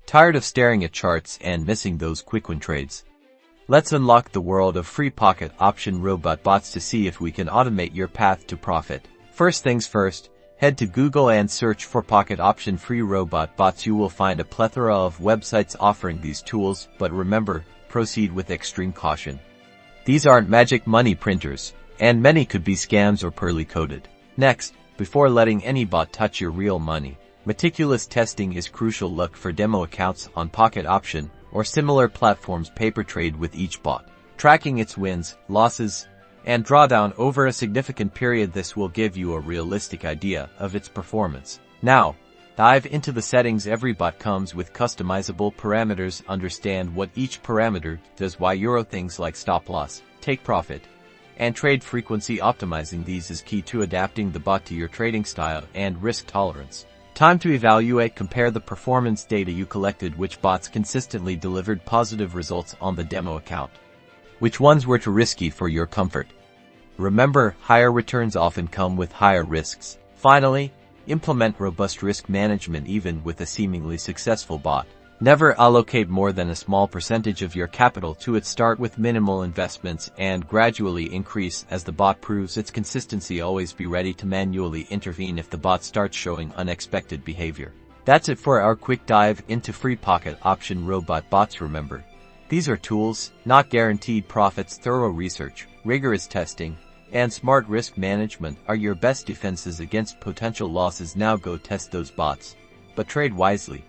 Tired of staring at charts and missing those quick win trades? Let's unlock the world of free pocket option robot bots to see if we can automate your path to profit. First things first, head to Google and search for pocket option free robot bots. You will find a plethora of websites offering these tools, but remember, proceed with extreme caution. These aren't magic money printers, and many could be scams or poorly coded. Next, before letting any bot touch your real money, meticulous testing is crucial. Look for demo accounts on Pocket Option or similar platforms. Paper trade with each bot, tracking its wins, losses, and drawdown over a significant period. This will give you a realistic idea of its performance. Now, dive into the settings. Every bot comes with customizable parameters. Understand what each parameter does. Why things like stop loss, take profit, and trade frequency. Optimizing these is key to adapting the bot to your trading style and risk tolerance. Time to evaluate. Compare the performance data you collected. Which bots consistently delivered positive results on the demo account? Which ones were too risky for your comfort? Remember, higher returns often come with higher risks. Finally, implement robust risk management. Even with a seemingly successful bot, never allocate more than a small percentage of your capital to it. Start with minimal investments and gradually increase as the bot proves its consistency. Always be ready to manually intervene if the bot starts showing unexpected behavior. That's it for our quick dive into free pocket option robot bots. Remember, these are tools, not guaranteed profits. Thorough research, rigorous testing, and smart risk management are your best defenses against potential losses. Now go test those bots, but trade wisely.